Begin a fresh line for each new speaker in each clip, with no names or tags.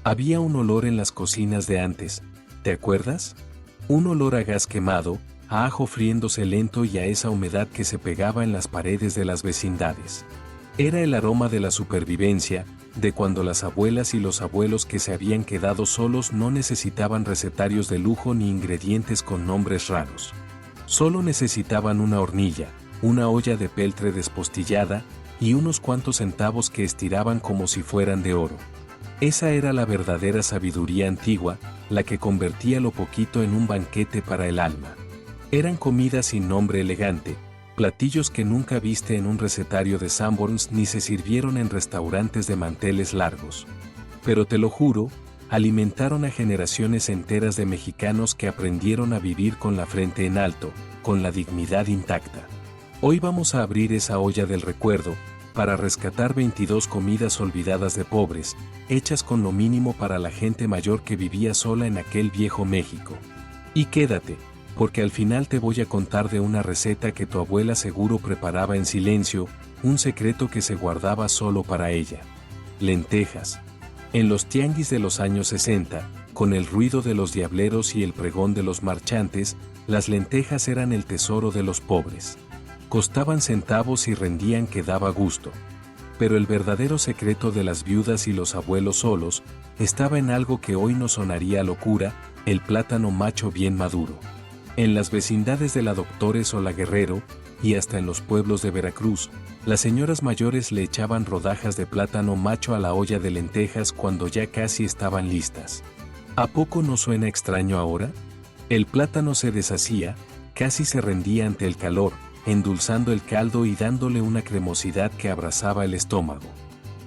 Había un olor en las cocinas de antes, ¿te acuerdas? Un olor a gas quemado, a ajo friéndose lento y a esa humedad que se pegaba en las paredes de las vecindades. Era el aroma de la supervivencia, de cuando las abuelas y los abuelos que se habían quedado solos no necesitaban recetarios de lujo ni ingredientes con nombres raros. Solo necesitaban una hornilla, una olla de peltre despostillada y unos cuantos centavos que estiraban como si fueran de oro. Esa era la verdadera sabiduría antigua, la que convertía lo poquito en un banquete para el alma. Eran comidas sin nombre elegante, platillos que nunca viste en un recetario de Sanborns ni se sirvieron en restaurantes de manteles largos. Pero te lo juro, alimentaron a generaciones enteras de mexicanos que aprendieron a vivir con la frente en alto, con la dignidad intacta. Hoy vamos a abrir esa olla del recuerdo, para rescatar 22 comidas olvidadas de pobres, hechas con lo mínimo para la gente mayor que vivía sola en aquel viejo México. Y quédate, porque al final te voy a contar de una receta que tu abuela seguro preparaba en silencio, un secreto que se guardaba solo para ella. Lentejas. En los tianguis de los años 60, con el ruido de los diableros y el pregón de los marchantes, las lentejas eran el tesoro de los pobres. Costaban centavos y rendían que daba gusto. Pero el verdadero secreto de las viudas y los abuelos solos estaba en algo que hoy nos sonaría locura, el plátano macho bien maduro. En las vecindades de la Doctores o la Guerrero, y hasta en los pueblos de Veracruz, las señoras mayores le echaban rodajas de plátano macho a la olla de lentejas cuando ya casi estaban listas. ¿A poco no suena extraño ahora? El plátano se deshacía, casi se rendía ante el calor, endulzando el caldo y dándole una cremosidad que abrazaba el estómago.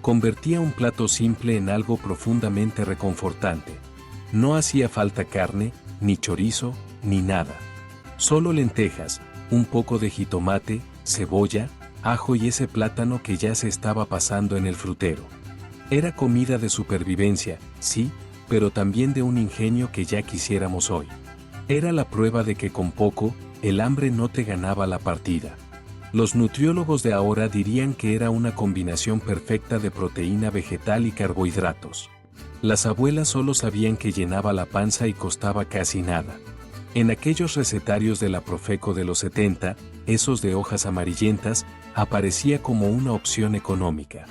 Convertía un plato simple en algo profundamente reconfortante. No hacía falta carne, ni chorizo, ni nada. Solo lentejas, un poco de jitomate, cebolla, ajo y ese plátano que ya se estaba pasando en el frutero. Era comida de supervivencia, sí, pero también de un ingenio que ya quisiéramos hoy. Era la prueba de que con poco, el hambre no te ganaba la partida. Los nutriólogos de ahora dirían que era una combinación perfecta de proteína vegetal y carbohidratos. Las abuelas solo sabían que llenaba la panza y costaba casi nada. En aquellos recetarios de la Profeco de los 70, esos de hojas amarillentas, aparecía como una opción económica.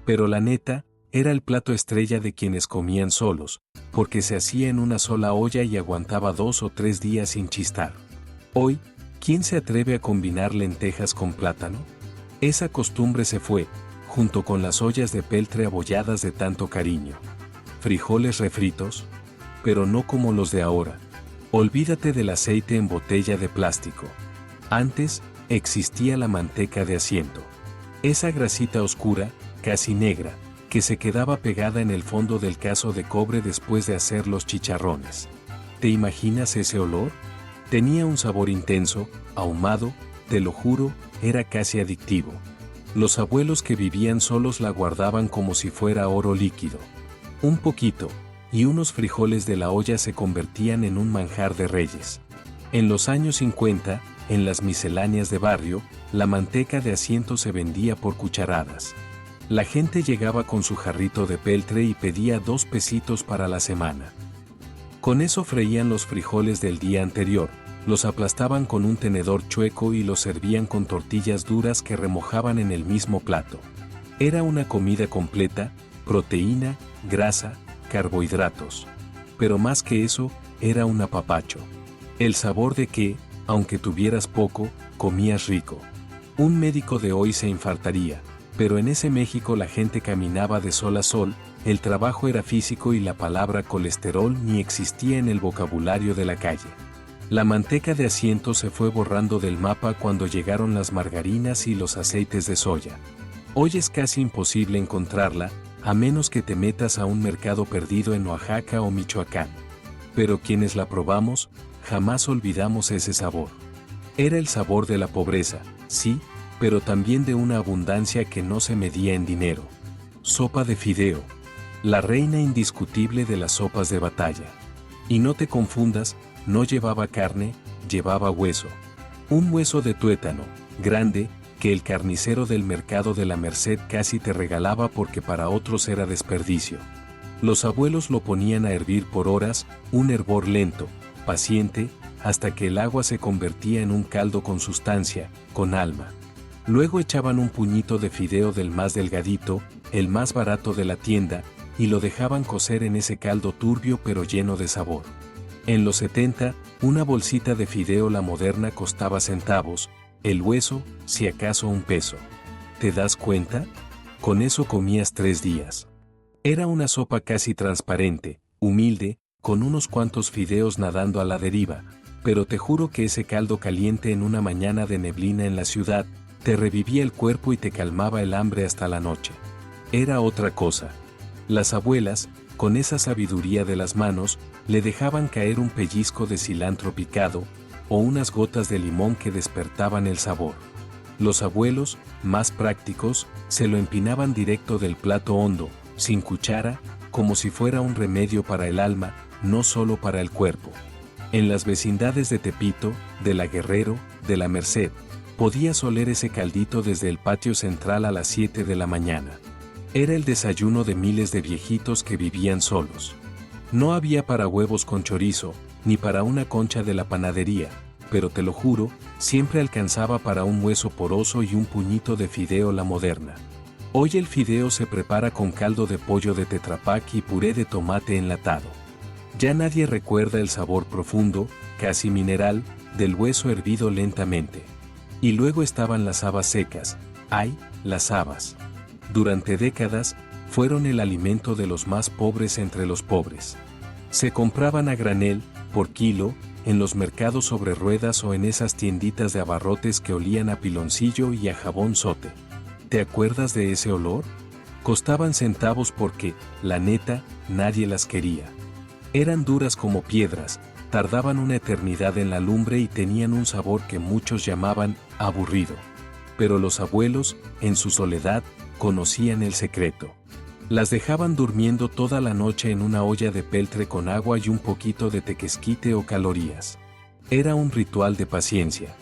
Pero la neta, era el plato estrella de quienes comían solos, porque se hacía en una sola olla y aguantaba 2 o 3 días sin chistar. Hoy, ¿quién se atreve a combinar lentejas con plátano? Esa costumbre se fue, junto con las ollas de peltre abolladas de tanto cariño. Frijoles refritos, pero no como los de ahora. Olvídate del aceite en botella de plástico. Antes, existía la manteca de asiento. Esa grasita oscura, casi negra, que se quedaba pegada en el fondo del cazo de cobre después de hacer los chicharrones. ¿Te imaginas ese olor? Tenía un sabor intenso, ahumado, te lo juro, era casi adictivo. Los abuelos que vivían solos la guardaban como si fuera oro líquido. Un poquito, y unos frijoles de la olla se convertían en un manjar de reyes. En los años 50, en las misceláneas de barrio, la manteca de asiento se vendía por cucharadas. La gente llegaba con su jarrito de peltre y pedía 2 pesitos para la semana. Con eso freían los frijoles del día anterior, los aplastaban con un tenedor chueco y los servían con tortillas duras que remojaban en el mismo plato. Era una comida completa, proteína, grasa, carbohidratos. Pero más que eso, era un apapacho. El sabor de que, aunque tuvieras poco, comías rico. Un médico de hoy se infartaría, pero en ese México la gente caminaba de sol a sol, el trabajo era físico y la palabra colesterol ni existía en el vocabulario de la calle. La manteca de asiento se fue borrando del mapa cuando llegaron las margarinas y los aceites de soya. Hoy es casi imposible encontrarla, a menos que te metas a un mercado perdido en Oaxaca o Michoacán. Pero quienes la probamos, jamás olvidamos ese sabor. Era el sabor de la pobreza, sí, pero también de una abundancia que no se medía en dinero. Sopa de fideo. La reina indiscutible de las sopas de batalla. Y no te confundas, no llevaba carne, llevaba hueso. Un hueso de tuétano, grande, que el carnicero del mercado de la Merced casi te regalaba porque para otros era desperdicio. Los abuelos lo ponían a hervir por horas, un hervor lento, paciente, hasta que el agua se convertía en un caldo con sustancia, con alma. Luego echaban un puñito de fideo del más delgadito, el más barato de la tienda, y lo dejaban cocer en ese caldo turbio pero lleno de sabor. En los 70, una bolsita de fideo la moderna costaba centavos, el hueso, si acaso un peso. ¿Te das cuenta? Con eso comías 3 días. Era una sopa casi transparente, humilde, con unos cuantos fideos nadando a la deriva, pero te juro que ese caldo caliente en una mañana de neblina en la ciudad, te revivía el cuerpo y te calmaba el hambre hasta la noche. Era otra cosa. Las abuelas, con esa sabiduría de las manos, le dejaban caer un pellizco de cilantro picado, o unas gotas de limón que despertaban el sabor. Los abuelos, más prácticos, se lo empinaban directo del plato hondo, sin cuchara, como si fuera un remedio para el alma, no solo para el cuerpo. En las vecindades de Tepito, de La Guerrero, de La Merced, podías oler ese caldito desde el patio central a las 7 de la mañana. Era el desayuno de miles de viejitos que vivían solos. No había para huevos con chorizo, ni para una concha de la panadería, pero te lo juro, siempre alcanzaba para un hueso poroso y un puñito de fideo la moderna. Hoy el fideo se prepara con caldo de pollo de Tetra Pak y puré de tomate enlatado. Ya nadie recuerda el sabor profundo, casi mineral, del hueso hervido lentamente. Y luego estaban las habas secas. ¡Ay, las habas! Durante décadas, fueron el alimento de los más pobres entre los pobres. Se compraban a granel, por kilo, en los mercados sobre ruedas o en esas tienditas de abarrotes que olían a piloncillo y a jabón sote. ¿Te acuerdas de ese olor? Costaban centavos porque, la neta, nadie las quería. Eran duras como piedras, tardaban una eternidad en la lumbre y tenían un sabor que muchos llamaban aburrido. Pero los abuelos, en su soledad, conocían el secreto. Las dejaban durmiendo toda la noche en una olla de peltre con agua y un poquito de tequesquite o calorías. Era un ritual de paciencia.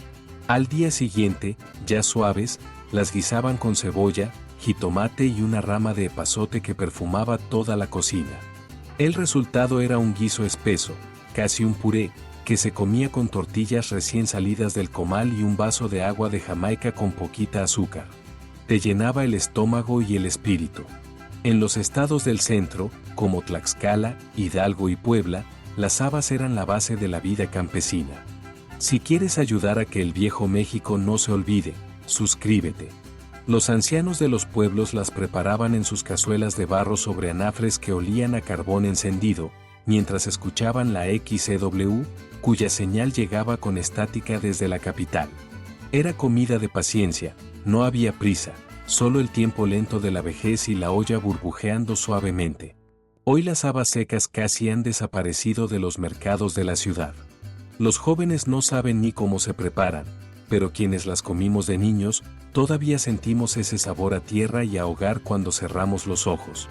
Al día siguiente, ya suaves, las guisaban con cebolla, jitomate y una rama de epazote que perfumaba toda la cocina. El resultado era un guiso espeso, casi un puré, que se comía con tortillas recién salidas del comal y un vaso de agua de Jamaica con poquita azúcar. Te llenaba el estómago y el espíritu. En los estados del centro, como Tlaxcala, Hidalgo y Puebla, las habas eran la base de la vida campesina. Si quieres ayudar a que el viejo México no se olvide, suscríbete. Los ancianos de los pueblos las preparaban en sus cazuelas de barro sobre anafres que olían a carbón encendido, mientras escuchaban la XCW, cuya señal llegaba con estática desde la capital. Era comida de paciencia, no había prisa, solo el tiempo lento de la vejez y la olla burbujeando suavemente. Hoy las habas secas casi han desaparecido de los mercados de la ciudad. Los jóvenes no saben ni cómo se preparan, pero quienes las comimos de niños, todavía sentimos ese sabor a tierra y a hogar cuando cerramos los ojos.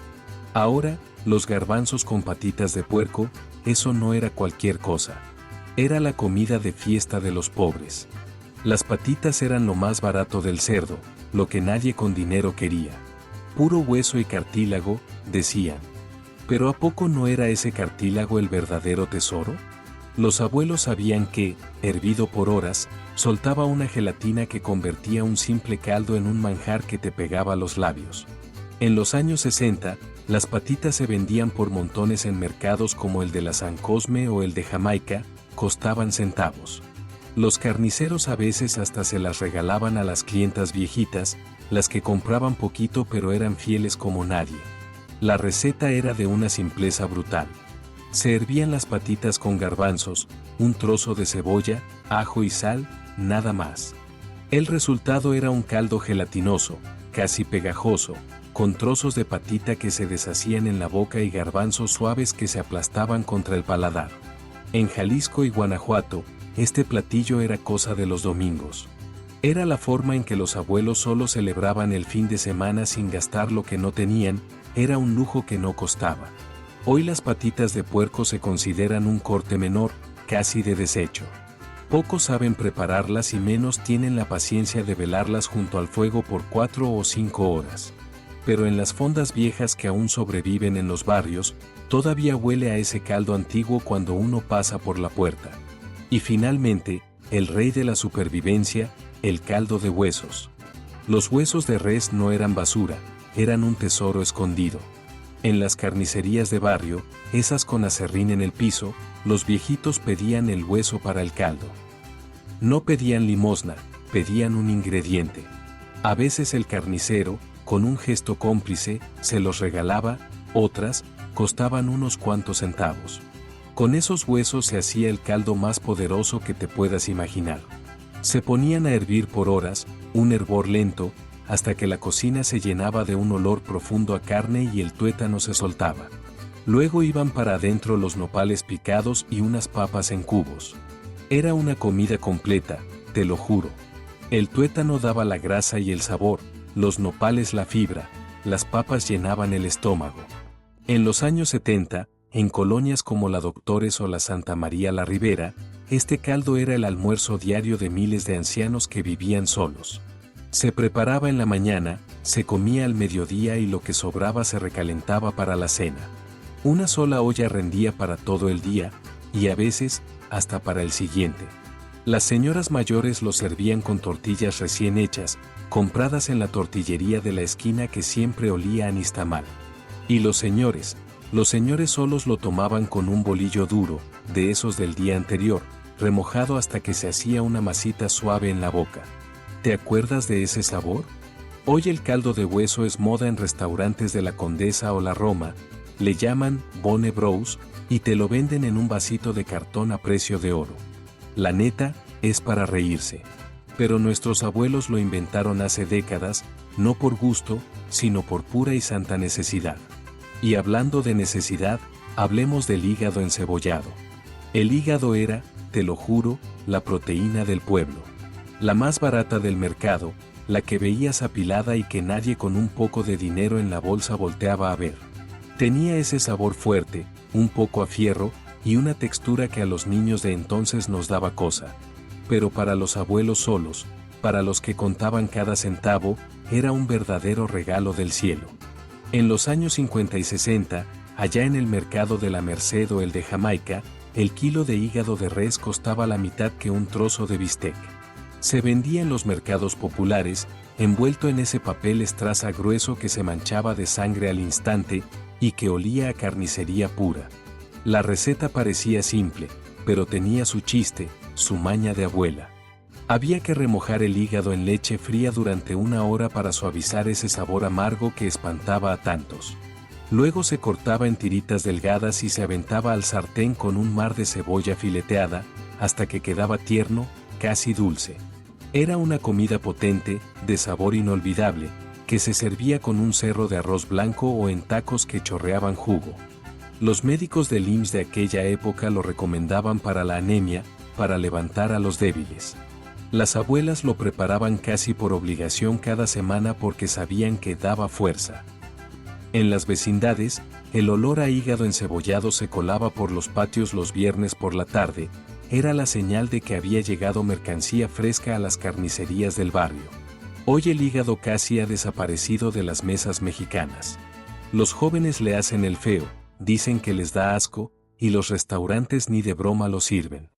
Ahora, los garbanzos con patitas de puerco, eso no era cualquier cosa. Era la comida de fiesta de los pobres. Las patitas eran lo más barato del cerdo, lo que nadie con dinero quería. Puro hueso y cartílago, decían. ¿Pero a poco no era ese cartílago el verdadero tesoro? Los abuelos sabían que, hervido por horas, soltaba una gelatina que convertía un simple caldo en un manjar que te pegaba los labios. En los años 60, las patitas se vendían por montones en mercados como el de la San Cosme o el de Jamaica, costaban centavos. Los carniceros a veces hasta se las regalaban a las clientas viejitas, las que compraban poquito pero eran fieles como nadie. La receta era de una simpleza brutal. Se hervían las patitas con garbanzos, un trozo de cebolla, ajo y sal, nada más. El resultado era un caldo gelatinoso, casi pegajoso, con trozos de patita que se deshacían en la boca y garbanzos suaves que se aplastaban contra el paladar. En Jalisco y Guanajuato, este platillo era cosa de los domingos. Era la forma en que los abuelos solo celebraban el fin de semana sin gastar lo que no tenían, era un lujo que no costaba. Hoy las patitas de puerco se consideran un corte menor, casi de desecho. Pocos saben prepararlas y menos tienen la paciencia de velarlas junto al fuego por 4 o 5 horas. pero en las fondas viejas que aún sobreviven en los barrios, todavía huele a ese caldo antiguo cuando uno pasa por la puerta. Y finalmente, el rey de la supervivencia, el caldo de huesos. Los huesos de res no eran basura, eran un tesoro escondido. En las carnicerías de barrio, esas con aserrín en el piso, los viejitos pedían el hueso para el caldo. No pedían limosna, pedían un ingrediente. A veces el carnicero, con un gesto cómplice, se los regalaba, otras, costaban unos cuantos centavos. Con esos huesos se hacía el caldo más poderoso que te puedas imaginar. Se ponían a hervir por horas, un hervor lento, hasta que la cocina se llenaba de un olor profundo a carne y el tuétano se soltaba. Luego iban para adentro los nopales picados y unas papas en cubos. Era una comida completa, te lo juro. El tuétano daba la grasa y el sabor, los nopales la fibra, las papas llenaban el estómago. En los años 70, en colonias como la Doctores o la Santa María la Ribera, este caldo era el almuerzo diario de miles de ancianos que vivían solos. Se preparaba en la mañana, se comía al mediodía y lo que sobraba se recalentaba para la cena. Una sola olla rendía para todo el día, y a veces, hasta para el siguiente. Las señoras mayores lo servían con tortillas recién hechas, compradas en la tortillería de la esquina que siempre olía a nixtamal. Y los señores solos lo tomaban con un bolillo duro, de esos del día anterior, remojado hasta que se hacía una masita suave en la boca. ¿Te acuerdas de ese sabor? Hoy el caldo de hueso es moda en restaurantes de la Condesa o la Roma, le llaman bone broth y te lo venden en un vasito de cartón a precio de oro. La neta, es para reírse. Pero nuestros abuelos lo inventaron hace décadas, no por gusto, sino por pura y santa necesidad. Y hablando de necesidad, hablemos del hígado encebollado. El hígado era, te lo juro, la proteína del pueblo. La más barata del mercado, la que veías apilada y que nadie con un poco de dinero en la bolsa volteaba a ver. Tenía ese sabor fuerte, un poco a fierro, y una textura que a los niños de entonces nos daba cosa. Pero para los abuelos solos, para los que contaban cada centavo, era un verdadero regalo del cielo. En los años 50 y 60, allá en el mercado de la Merced o el de Jamaica, el kilo de hígado de res costaba la mitad que un trozo de bistec. Se vendía en los mercados populares, envuelto en ese papel estraza grueso que se manchaba de sangre al instante y que olía a carnicería pura. La receta parecía simple, pero tenía su chiste, su maña de abuela. Había que remojar el hígado en leche fría durante 1 hora para suavizar ese sabor amargo que espantaba a tantos. Luego se cortaba en tiritas delgadas y se aventaba al sartén con un mar de cebolla fileteada, hasta que quedaba tierno, casi dulce. Era una comida potente, de sabor inolvidable, que se servía con un cerro de arroz blanco o en tacos que chorreaban jugo. Los médicos del IMSS de aquella época lo recomendaban para la anemia, para levantar a los débiles. Las abuelas lo preparaban casi por obligación cada semana porque sabían que daba fuerza. En las vecindades, el olor a hígado encebollado se colaba por los patios los viernes por la tarde, era la señal de que había llegado mercancía fresca a las carnicerías del barrio. Hoy el hígado casi ha desaparecido de las mesas mexicanas. Los jóvenes le hacen el feo, dicen que les da asco, y los restaurantes ni de broma lo sirven.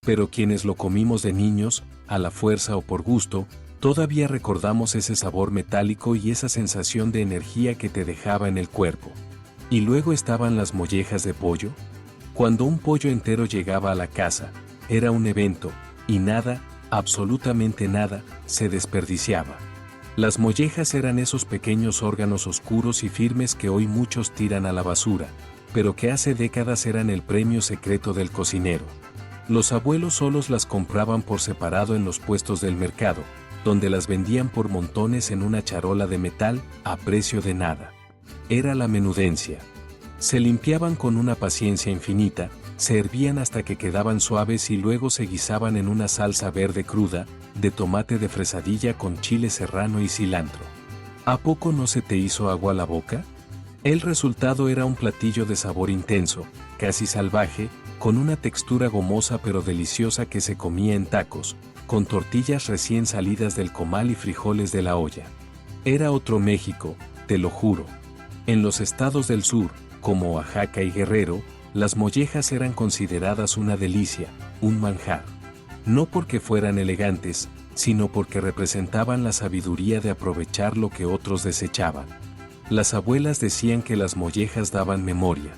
Pero quienes lo comimos de niños, a la fuerza o por gusto, todavía recordamos ese sabor metálico y esa sensación de energía que te dejaba en el cuerpo. Y luego estaban las mollejas de pollo. Cuando un pollo entero llegaba a la casa, era un evento, y nada, absolutamente nada, se desperdiciaba. Las mollejas eran esos pequeños órganos oscuros y firmes que hoy muchos tiran a la basura, pero que hace décadas eran el premio secreto del cocinero. Los abuelos solos las compraban por separado en los puestos del mercado, donde las vendían por montones en una charola de metal, a precio de nada. Era la menudencia. Se limpiaban con una paciencia infinita, se hervían hasta que quedaban suaves y luego se guisaban en una salsa verde cruda, de tomate de fresadilla con chile serrano y cilantro. ¿A poco no se te hizo agua la boca? El resultado era un platillo de sabor intenso, casi salvaje, con una textura gomosa pero deliciosa que se comía en tacos, con tortillas recién salidas del comal y frijoles de la olla. Era otro México, te lo juro. En los estados del sur, como Oaxaca y Guerrero, las mollejas eran consideradas una delicia, un manjar. No porque fueran elegantes, sino porque representaban la sabiduría de aprovechar lo que otros desechaban. Las abuelas decían que las mollejas daban memoria.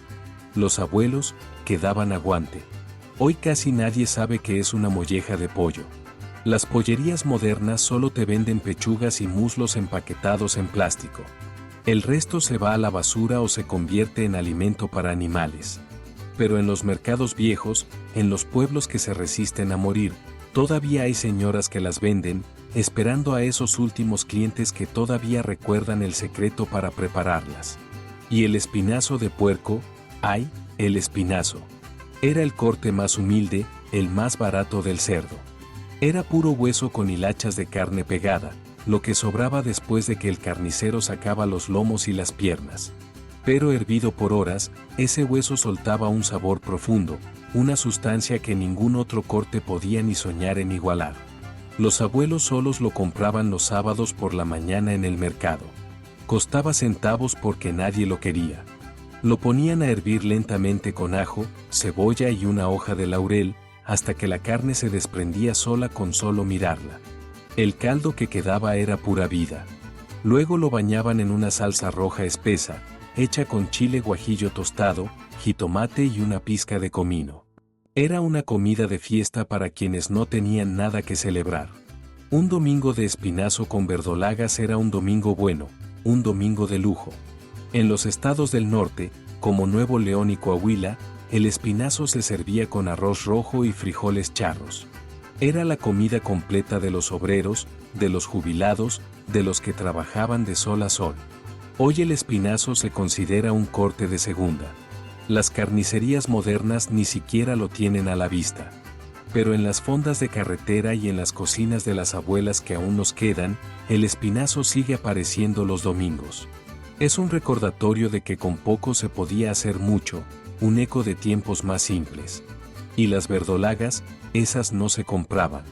Los abuelos, que daban aguante. Hoy casi nadie sabe qué es una molleja de pollo. Las pollerías modernas solo te venden pechugas y muslos empaquetados en plástico. El resto se va a la basura o se convierte en alimento para animales. Pero en los mercados viejos, en los pueblos que se resisten a morir, todavía hay señoras que las venden, esperando a esos últimos clientes que todavía recuerdan el secreto para prepararlas. Y el espinazo de puerco, ¡ay, el espinazo! Era el corte más humilde, el más barato del cerdo. Era puro hueso con hilachas de carne pegada, lo que sobraba después de que el carnicero sacaba los lomos y las piernas. Pero hervido por horas, ese hueso soltaba un sabor profundo, una sustancia que ningún otro corte podía ni soñar en igualar. Los abuelos solos lo compraban los sábados por la mañana en el mercado. Costaba centavos porque nadie lo quería. Lo ponían a hervir lentamente con ajo, cebolla y una hoja de laurel, hasta que la carne se desprendía sola con solo mirarla. El caldo que quedaba era pura vida. Luego lo bañaban en una salsa roja espesa, hecha con chile guajillo tostado, jitomate y una pizca de comino. Era una comida de fiesta para quienes no tenían nada que celebrar. Un domingo de espinazo con verdolagas era un domingo bueno, un domingo de lujo. En los estados del norte, como Nuevo León y Coahuila, el espinazo se servía con arroz rojo y frijoles charros. Era la comida completa de los obreros, de los jubilados, de los que trabajaban de sol a sol. Hoy el espinazo se considera un corte de segunda. Las carnicerías modernas ni siquiera lo tienen a la vista. Pero en las fondas de carretera y en las cocinas de las abuelas que aún nos quedan, el espinazo sigue apareciendo los domingos. Es un recordatorio de que con poco se podía hacer mucho, un eco de tiempos más simples. Y las verdolagas, esas no se compraban.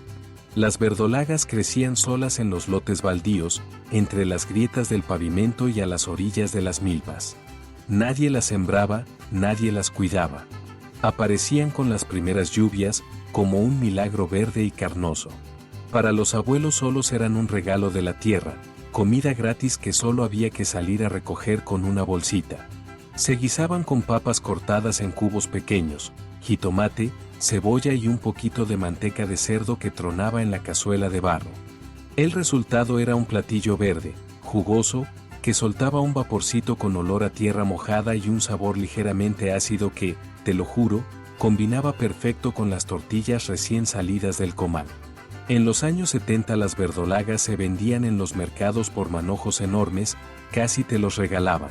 Las verdolagas crecían solas en los lotes baldíos, entre las grietas del pavimento y a las orillas de las milpas. Nadie las sembraba, nadie las cuidaba. Aparecían con las primeras lluvias, como un milagro verde y carnoso. Para los abuelos solos eran un regalo de la tierra, comida gratis que solo había que salir a recoger con una bolsita. Se guisaban con papas cortadas en cubos pequeños, jitomate, cebolla y un poquito de manteca de cerdo que tronaba en la cazuela de barro. El resultado era un platillo verde, jugoso, que soltaba un vaporcito con olor a tierra mojada y un sabor ligeramente ácido que, te lo juro, combinaba perfecto con las tortillas recién salidas del comal. En los años 70 las verdolagas se vendían en los mercados por manojos enormes, casi te los regalaban.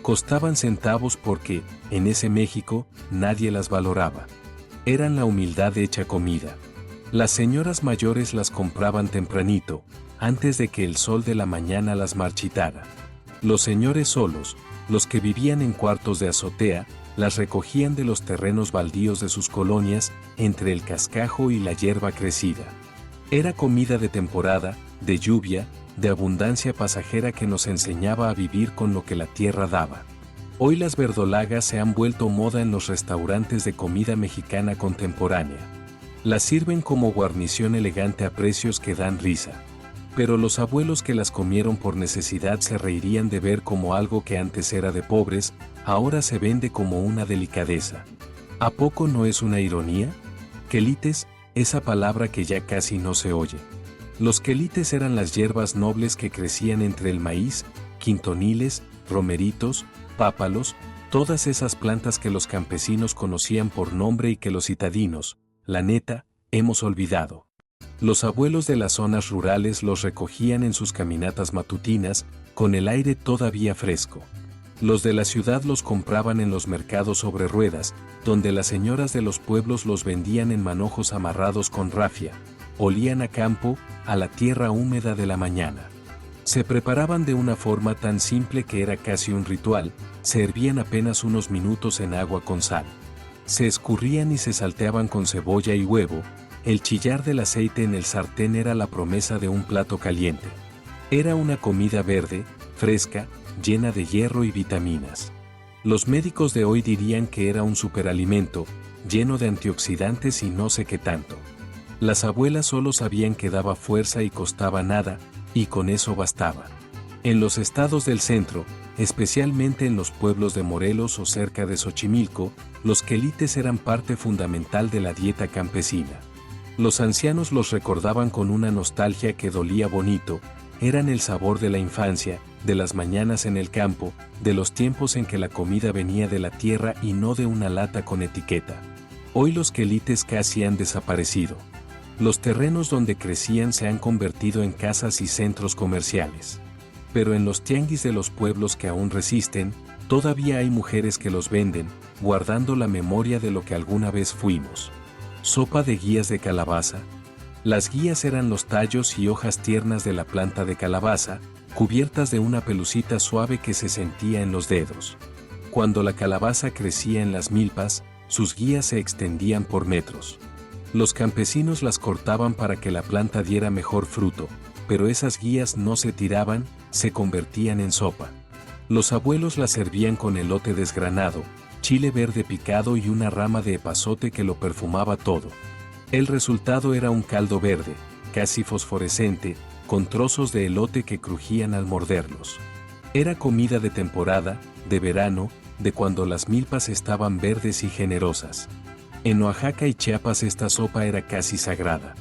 Costaban centavos porque, en ese México, nadie las valoraba. Eran la humildad hecha comida. Las señoras mayores las compraban tempranito, antes de que el sol de la mañana las marchitara. Los señores solos, los que vivían en cuartos de azotea, las recogían de los terrenos baldíos de sus colonias, entre el cascajo y la hierba crecida. Era comida de temporada, de lluvia, de abundancia pasajera que nos enseñaba a vivir con lo que la tierra daba. Hoy las verdolagas se han vuelto moda en los restaurantes de comida mexicana contemporánea. Las sirven como guarnición elegante a precios que dan risa. Pero los abuelos que las comieron por necesidad se reirían de ver como algo que antes era de pobres, ahora se vende como una delicadeza. ¿A poco no es una ironía? Quelites, esa palabra que ya casi no se oye. Los quelites eran las hierbas nobles que crecían entre el maíz, quintoniles, romeritos, pápalos, todas esas plantas que los campesinos conocían por nombre y que los citadinos, la neta, hemos olvidado. Los abuelos de las zonas rurales los recogían en sus caminatas matutinas, con el aire todavía fresco. Los de la ciudad los compraban en los mercados sobre ruedas, donde las señoras de los pueblos los vendían en manojos amarrados con rafia. Olían a campo, a la tierra húmeda de la mañana. Se preparaban de una forma tan simple que era casi un ritual, se hervían apenas unos minutos en agua con sal. Se escurrían y se salteaban con cebolla y huevo, el chillar del aceite en el sartén era la promesa de un plato caliente. Era una comida verde, fresca, llena de hierro y vitaminas. Los médicos de hoy dirían que era un superalimento, lleno de antioxidantes y no sé qué tanto. Las abuelas solo sabían que daba fuerza y costaba nada, y con eso bastaba. En los estados del centro, especialmente en los pueblos de Morelos o cerca de Xochimilco, los quelites eran parte fundamental de la dieta campesina. Los ancianos los recordaban con una nostalgia que dolía bonito, eran el sabor de la infancia, de las mañanas en el campo, de los tiempos en que la comida venía de la tierra y no de una lata con etiqueta. Hoy los quelites casi han desaparecido. Los terrenos donde crecían se han convertido en casas y centros comerciales. Pero en los tianguis de los pueblos que aún resisten, todavía hay mujeres que los venden, guardando la memoria de lo que alguna vez fuimos. Sopa de guías de calabaza. Las guías eran los tallos y hojas tiernas de la planta de calabaza, cubiertas de una pelucita suave que se sentía en los dedos. Cuando la calabaza crecía en las milpas, sus guías se extendían por metros. Los campesinos las cortaban para que la planta diera mejor fruto, pero esas guías no se tiraban, se convertían en sopa. Los abuelos la servían con elote desgranado, chile verde picado y una rama de epazote que lo perfumaba todo. El resultado era un caldo verde, casi fosforescente, con trozos de elote que crujían al morderlos. Era comida de temporada, de verano, de cuando las milpas estaban verdes y generosas. En Oaxaca y Chiapas esta sopa era casi sagrada.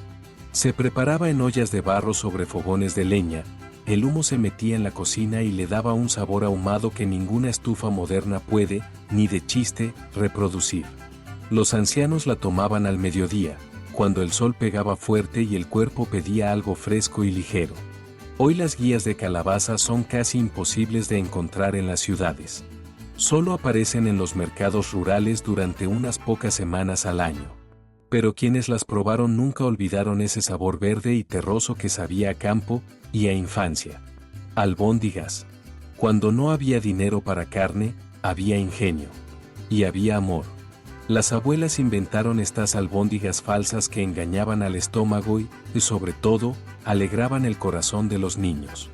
Se preparaba en ollas de barro sobre fogones de leña, el humo se metía en la cocina y le daba un sabor ahumado que ninguna estufa moderna puede, ni de chiste, reproducir. Los ancianos la tomaban al mediodía, cuando el sol pegaba fuerte y el cuerpo pedía algo fresco y ligero. Hoy las guías de calabaza son casi imposibles de encontrar en las ciudades. Solo aparecen en los mercados rurales durante unas pocas semanas al año. Pero quienes las probaron nunca olvidaron ese sabor verde y terroso que sabía a campo y a infancia. Albóndigas. Cuando no había dinero para carne, había ingenio. Y había amor. Las abuelas inventaron estas albóndigas falsas que engañaban al estómago y, sobre todo, alegraban el corazón de los niños.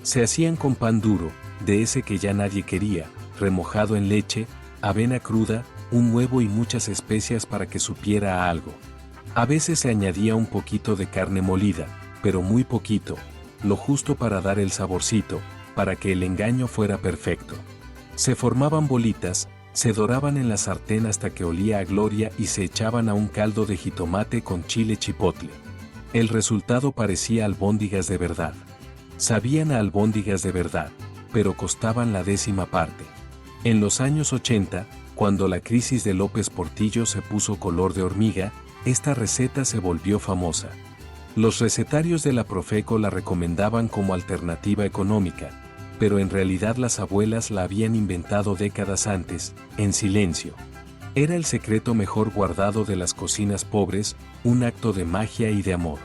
Se hacían con pan duro, de ese que ya nadie quería, remojado en leche, avena cruda, un huevo y muchas especias para que supiera a algo. A veces se añadía un poquito de carne molida, pero muy poquito, lo justo para dar el saborcito, para que el engaño fuera perfecto. Se formaban bolitas, se doraban en la sartén hasta que olía a gloria y se echaban a un caldo de jitomate con chile chipotle. El resultado parecía albóndigas de verdad. Sabían a albóndigas de verdad, pero costaban la 10ª parte. En los años 80, cuando la crisis de López Portillo se puso color de hormiga, esta receta se volvió famosa. Los recetarios de la Profeco la recomendaban como alternativa económica, pero en realidad las abuelas la habían inventado décadas antes, en silencio. Era el secreto mejor guardado de las cocinas pobres, un acto de magia y de amor.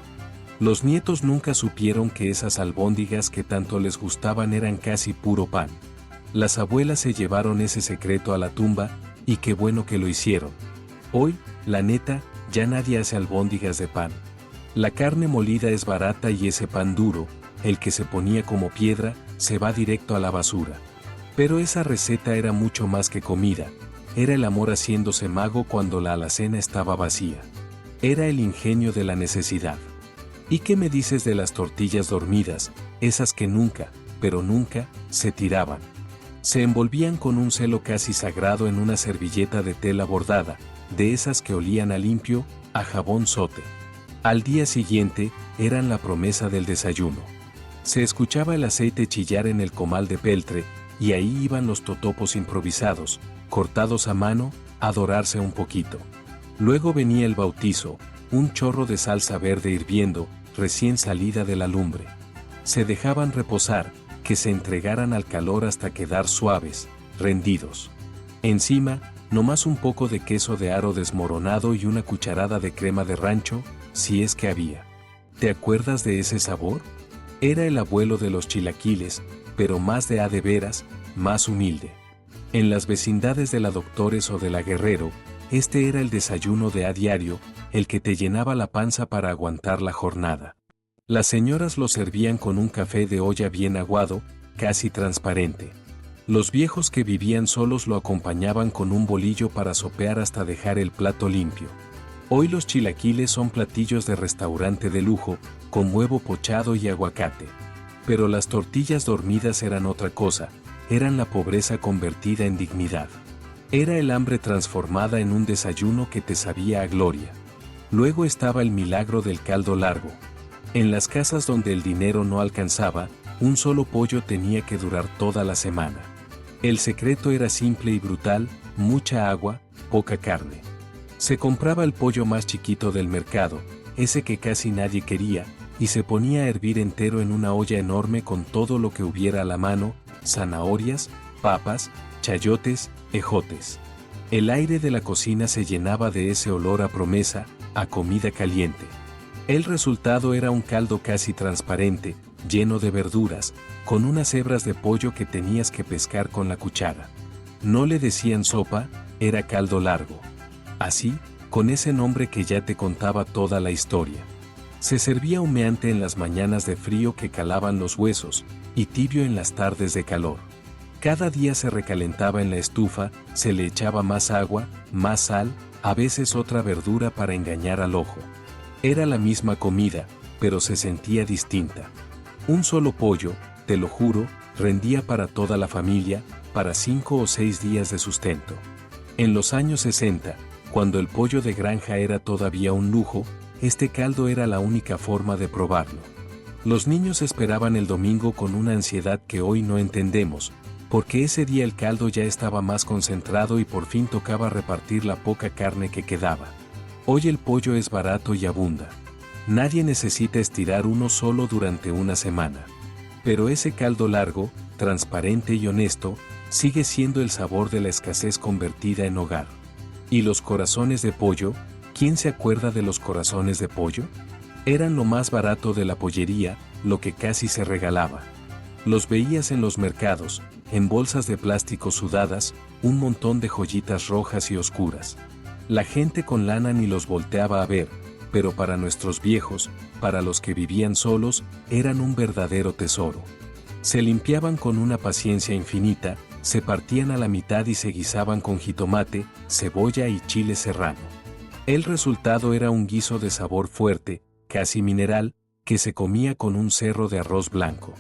Los nietos nunca supieron que esas albóndigas que tanto les gustaban eran casi puro pan. Las abuelas se llevaron ese secreto a la tumba, y qué bueno que lo hicieron. Hoy, la neta, ya nadie hace albóndigas de pan. La carne molida es barata y ese pan duro, el que se ponía como piedra, se va directo a la basura. Pero esa receta era mucho más que comida, era el amor haciéndose mago cuando la alacena estaba vacía. Era el ingenio de la necesidad. ¿Y qué me dices de las tortillas dormidas, esas que nunca, pero nunca, se tiraban? Se envolvían con un celo casi sagrado en una servilleta de tela bordada, de esas que olían a limpio, a jabón sote. Al día siguiente, eran la promesa del desayuno. Se escuchaba el aceite chillar en el comal de peltre, y ahí iban los totopos improvisados, cortados a mano, a dorarse un poquito. Luego venía el bautizo, un chorro de salsa verde hirviendo, recién salida de la lumbre. Se dejaban reposar, que se entregaran al calor hasta quedar suaves, rendidos. Encima, nomás un poco de queso de aro desmoronado y una cucharada de crema de rancho, si es que había. ¿Te acuerdas de ese sabor? Era el abuelo de los chilaquiles, pero más de a de veras, más humilde. En las vecindades de la Doctores o de la Guerrero, este era el desayuno de a diario, el que te llenaba la panza para aguantar la jornada. Las señoras lo servían con un café de olla bien aguado, casi transparente. Los viejos que vivían solos lo acompañaban con un bolillo para sopear hasta dejar el plato limpio. Hoy los chilaquiles son platillos de restaurante de lujo, con huevo pochado y aguacate. Pero las tortillas dormidas eran otra cosa, eran la pobreza convertida en dignidad. Era el hambre transformada en un desayuno que te sabía a gloria. Luego estaba el milagro del caldo largo. En las casas donde el dinero no alcanzaba, un solo pollo tenía que durar toda la semana. El secreto era simple y brutal: mucha agua, poca carne. Se compraba el pollo más chiquito del mercado, ese que casi nadie quería, y se ponía a hervir entero en una olla enorme con todo lo que hubiera a la mano: zanahorias, papas, chayotes, ejotes. El aire de la cocina se llenaba de ese olor a promesa, a comida caliente. El resultado era un caldo casi transparente, lleno de verduras, con unas hebras de pollo que tenías que pescar con la cuchara. No le decían sopa, era caldo largo. Así, con ese nombre que ya te contaba toda la historia. Se servía humeante en las mañanas de frío que calaban los huesos, y tibio en las tardes de calor. Cada día se recalentaba en la estufa, se le echaba más agua, más sal, a veces otra verdura para engañar al ojo. Era la misma comida, pero se sentía distinta. Un solo pollo, te lo juro, rendía para toda la familia, para 5 o 6 días de sustento. En los años 60, cuando el pollo de granja era todavía un lujo, este caldo era la única forma de probarlo. Los niños esperaban el domingo con una ansiedad que hoy no entendemos, porque ese día el caldo ya estaba más concentrado y por fin tocaba repartir la poca carne que quedaba. Hoy el pollo es barato y abunda. Nadie necesita estirar uno solo durante una semana. Pero ese caldo largo, transparente y honesto, sigue siendo el sabor de la escasez convertida en hogar. ¿Y los corazones de pollo? ¿Quién se acuerda de los corazones de pollo? Eran lo más barato de la pollería, lo que casi se regalaba. Los veías en los mercados, en bolsas de plástico sudadas, un montón de joyitas rojas y oscuras. La gente con lana ni los volteaba a ver, pero para nuestros viejos, para los que vivían solos, eran un verdadero tesoro. Se limpiaban con una paciencia infinita, se partían a la mitad y se guisaban con jitomate, cebolla y chile serrano. El resultado era un guiso de sabor fuerte, casi mineral, que se comía con un cerro de arroz blanco.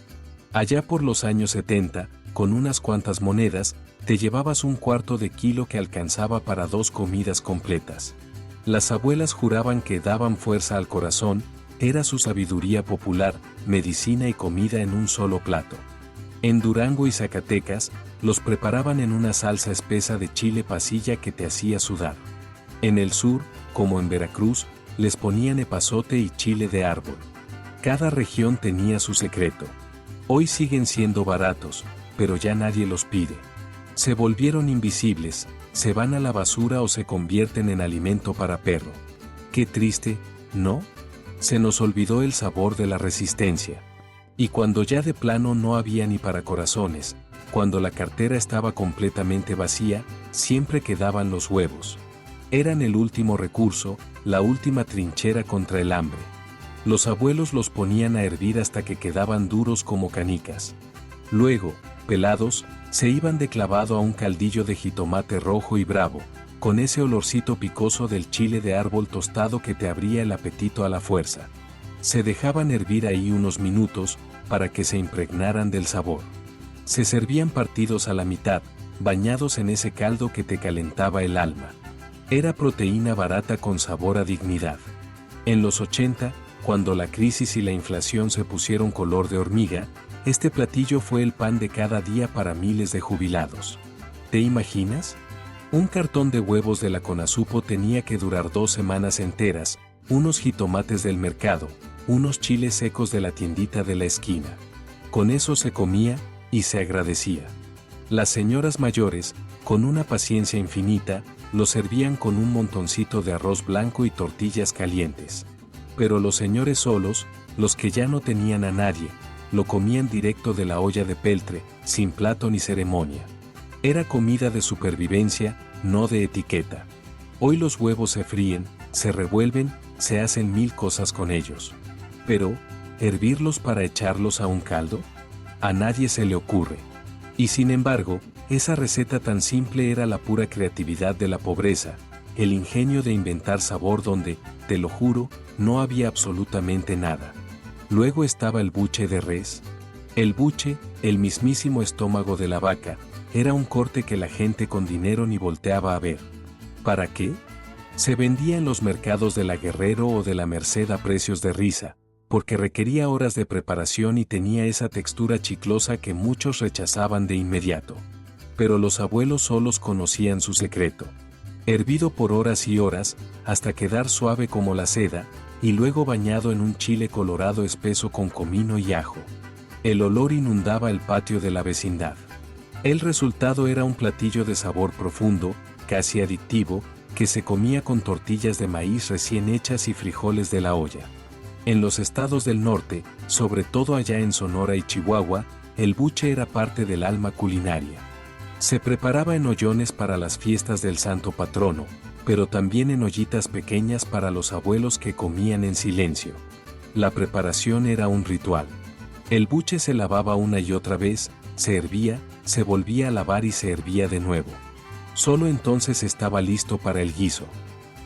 Allá por los años 70, con unas cuantas monedas, te llevabas un cuarto de kilo que alcanzaba para 2 comidas completas. Las abuelas juraban que daban fuerza al corazón, era su sabiduría popular, medicina y comida en un solo plato. En Durango y Zacatecas, los preparaban en una salsa espesa de chile pasilla que te hacía sudar. En el sur, como en Veracruz, les ponían epazote y chile de árbol. Cada región tenía su secreto. Hoy siguen siendo baratos, pero ya nadie los pide. Se volvieron invisibles, se van a la basura o se convierten en alimento para perro. Qué triste, ¿no? Se nos olvidó el sabor de la resistencia. Y cuando ya de plano no había ni para corazones, cuando la cartera estaba completamente vacía, siempre quedaban los huevos. Eran el último recurso, la última trinchera contra el hambre. Los abuelos los ponían a hervir hasta que quedaban duros como canicas. Luego, pelados, se iban de clavado a un caldillo de jitomate rojo y bravo, con ese olorcito picoso del chile de árbol tostado que te abría el apetito a la fuerza. Se dejaban hervir ahí unos minutos, para que se impregnaran del sabor. Se servían partidos a la mitad, bañados en ese caldo que te calentaba el alma. Era proteína barata con sabor a dignidad. En los 80, cuando la crisis y la inflación se pusieron color de hormiga, este platillo fue el pan de cada día para miles de jubilados. ¿Te imaginas? Un cartón de huevos de la Conasupo tenía que durar 2 semanas enteras, unos jitomates del mercado, unos chiles secos de la tiendita de la esquina. Con eso se comía, y se agradecía. Las señoras mayores, con una paciencia infinita, lo servían con un montoncito de arroz blanco y tortillas calientes. Pero los señores solos, los que ya no tenían a nadie, lo comían directo de la olla de peltre, sin plato ni ceremonia. Era comida de supervivencia, no de etiqueta. Hoy los huevos se fríen, se revuelven, se hacen 1000 cosas con ellos. Pero, ¿hervirlos para echarlos a un caldo? A nadie se le ocurre. Y sin embargo, esa receta tan simple era la pura creatividad de la pobreza, el ingenio de inventar sabor donde, te lo juro, no había absolutamente nada. Luego estaba el buche de res. El buche, el mismísimo estómago de la vaca, era un corte que la gente con dinero ni volteaba a ver. ¿Para qué? Se vendía en los mercados de la Guerrero o de la Merced a precios de risa, porque requería horas de preparación y tenía esa textura chiclosa que muchos rechazaban de inmediato. Pero los abuelos solos conocían su secreto. Hervido por horas y horas, hasta quedar suave como la seda, y luego bañado en un chile colorado espeso con comino y ajo. El olor inundaba el patio de la vecindad. El resultado era un platillo de sabor profundo, casi adictivo, que se comía con tortillas de maíz recién hechas y frijoles de la olla. En los estados del norte, sobre todo allá en Sonora y Chihuahua, el buche era parte del alma culinaria. Se preparaba en ollones para las fiestas del santo patrono, pero también en ollitas pequeñas para los abuelos que comían en silencio. La preparación era un ritual. El buche se lavaba una y otra vez, se hervía, se volvía a lavar y se hervía de nuevo. Solo entonces estaba listo para el guiso.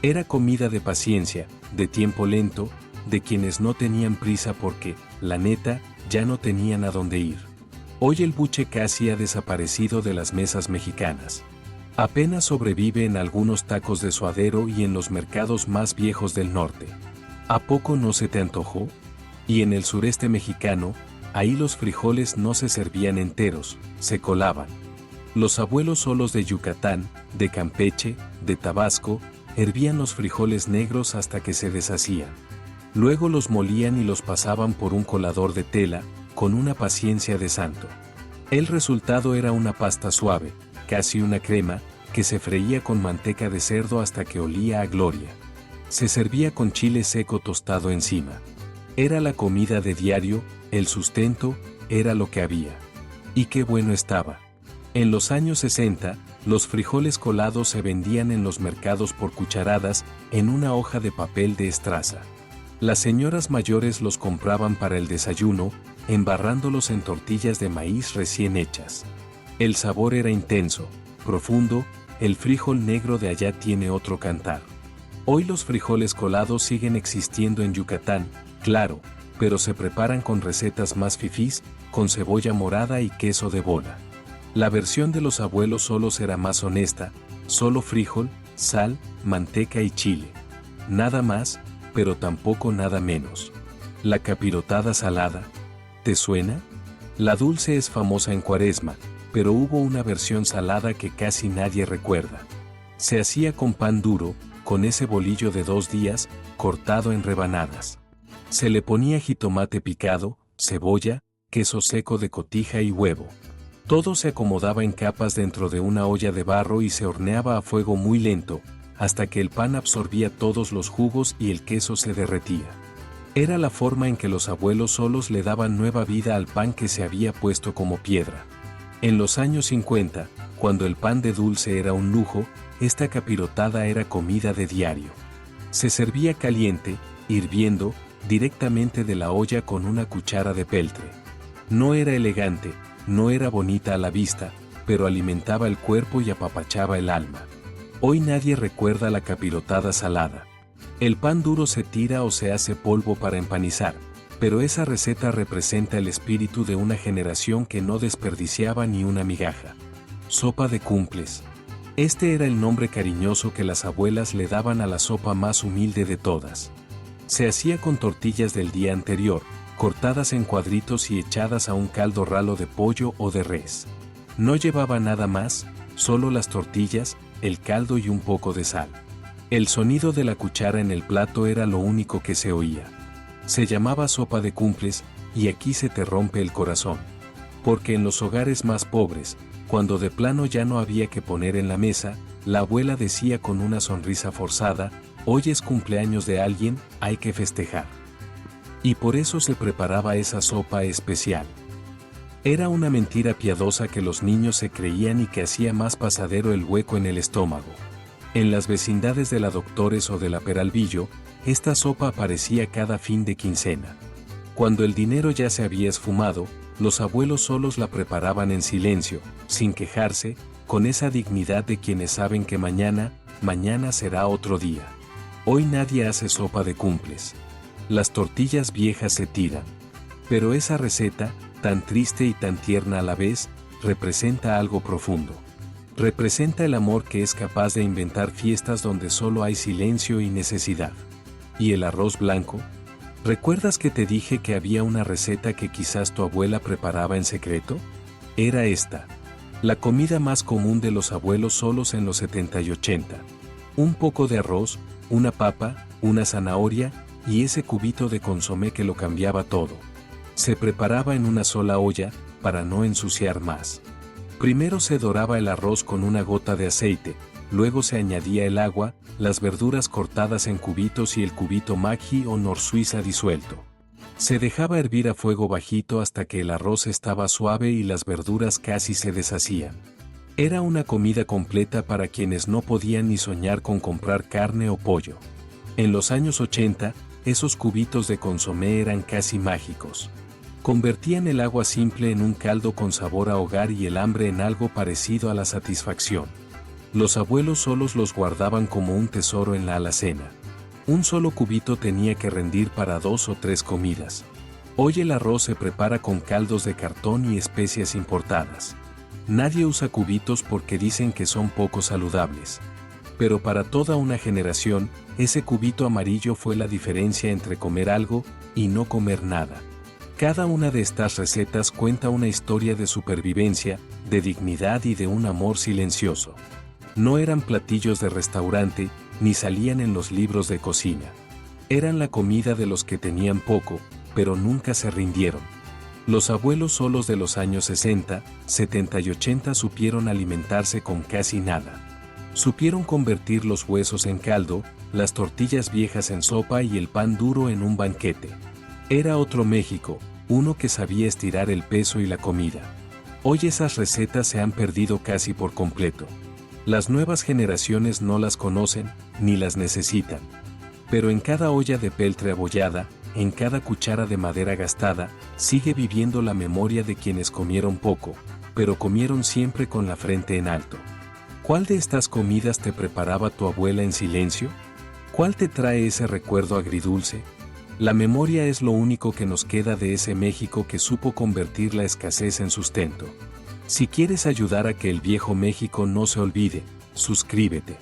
Era comida de paciencia, de tiempo lento, de quienes no tenían prisa porque, la neta, ya no tenían a dónde ir. Hoy el buche casi ha desaparecido de las mesas mexicanas. Apenas sobrevive en algunos tacos de suadero y en los mercados más viejos del norte. ¿A poco no se te antojó? Y en el sureste mexicano, ahí los frijoles no se servían enteros, se colaban. Los abuelos solos de Yucatán, de Campeche, de Tabasco, hervían los frijoles negros hasta que se deshacían. Luego los molían y los pasaban por un colador de tela, con una paciencia de santo. El resultado era una pasta suave, casi una crema, que se freía con manteca de cerdo hasta que olía a gloria. Se servía con chile seco tostado encima. Era la comida de diario, el sustento, era lo que había. Y qué bueno estaba. En los años 60, los frijoles colados se vendían en los mercados por cucharadas, en una hoja de papel de estraza. Las señoras mayores los compraban para el desayuno, embarrándolos en tortillas de maíz recién hechas. El sabor era intenso, profundo, el frijol negro de allá tiene otro cantar. Hoy los frijoles colados siguen existiendo en Yucatán, claro, pero se preparan con recetas más fifís, con cebolla morada y queso de bola. La versión de los abuelos solos era más honesta, solo frijol, sal, manteca y chile. Nada más, pero tampoco nada menos. La capirotada salada, ¿te suena? La dulce es famosa en Cuaresma, pero hubo una versión salada que casi nadie recuerda. Se hacía con pan duro, con ese bolillo de 2 días, cortado en rebanadas. Se le ponía jitomate picado, cebolla, queso seco de cotija y huevo. Todo se acomodaba en capas dentro de una olla de barro y se horneaba a fuego muy lento, hasta que el pan absorbía todos los jugos y el queso se derretía. Era la forma en que los abuelos solos le daban nueva vida al pan que se había puesto como piedra. En los años 50, cuando el pan de dulce era un lujo, esta capirotada era comida de diario. Se servía caliente, hirviendo, directamente de la olla con una cuchara de peltre. No era elegante, no era bonita a la vista, pero alimentaba el cuerpo y apapachaba el alma. Hoy nadie recuerda la capirotada salada. El pan duro se tira o se hace polvo para empanizar, pero esa receta representa el espíritu de una generación que no desperdiciaba ni una migaja. Sopa de cumples. Este era el nombre cariñoso que las abuelas le daban a la sopa más humilde de todas. Se hacía con tortillas del día anterior, cortadas en cuadritos y echadas a un caldo ralo de pollo o de res. No llevaba nada más, solo las tortillas, el caldo y un poco de sal. El sonido de la cuchara en el plato era lo único que se oía. Se llamaba sopa de cumples, y aquí se te rompe el corazón. Porque en los hogares más pobres, cuando de plano ya no había que poner en la mesa, la abuela decía con una sonrisa forzada: hoy es cumpleaños de alguien, hay que festejar. Y por eso se preparaba esa sopa especial. Era una mentira piadosa que los niños se creían y que hacía más pasadero el hueco en el estómago. En las vecindades de la Doctores o de la Peralvillo, esta sopa aparecía cada fin de quincena. Cuando el dinero ya se había esfumado, los abuelos solos la preparaban en silencio, sin quejarse, con esa dignidad de quienes saben que mañana será otro día. Hoy nadie hace sopa de cumples. Las tortillas viejas se tiran. Pero esa receta, tan triste y tan tierna a la vez, representa algo profundo. Representa el amor que es capaz de inventar fiestas donde solo hay silencio y necesidad. ¿Y el arroz blanco? ¿Recuerdas que te dije que había una receta que quizás tu abuela preparaba en secreto? Era esta. La comida más común de los abuelos solos en los 70 y 80. Un poco de arroz, una papa, una zanahoria y ese cubito de consomé que lo cambiaba todo. Se preparaba en una sola olla, para no ensuciar más. Primero se doraba el arroz con una gota de aceite, luego se añadía el agua, las verduras cortadas en cubitos y el cubito Maggi o Nor Suiza disuelto. Se dejaba hervir a fuego bajito hasta que el arroz estaba suave y las verduras casi se deshacían. Era una comida completa para quienes no podían ni soñar con comprar carne o pollo. En los años 80, esos cubitos de consomé eran casi mágicos. Convertían el agua simple en un caldo con sabor a hogar y el hambre en algo parecido a la satisfacción. Los abuelos solos los guardaban como un tesoro en la alacena. Un solo cubito tenía que rendir para 2 o 3 comidas. Hoy el arroz se prepara con caldos de cartón y especias importadas. Nadie usa cubitos porque dicen que son poco saludables. Pero para toda una generación, ese cubito amarillo fue la diferencia entre comer algo y no comer nada. Cada una de estas recetas cuenta una historia de supervivencia, de dignidad y de un amor silencioso. No eran platillos de restaurante, ni salían en los libros de cocina. Eran la comida de los que tenían poco, pero nunca se rindieron. Los abuelos solos de los años 60, 70 y 80 supieron alimentarse con casi nada. Supieron convertir los huesos en caldo, las tortillas viejas en sopa y el pan duro en un banquete. Era otro México, uno que sabía estirar el peso y la comida. Hoy esas recetas se han perdido casi por completo. Las nuevas generaciones no las conocen, ni las necesitan. Pero en cada olla de peltre abollada, en cada cuchara de madera gastada, sigue viviendo la memoria de quienes comieron poco, pero comieron siempre con la frente en alto. ¿Cuál de estas comidas te preparaba tu abuela en silencio? ¿Cuál te trae ese recuerdo agridulce? La memoria es lo único que nos queda de ese México que supo convertir la escasez en sustento. Si quieres ayudar a que el viejo México no se olvide, suscríbete.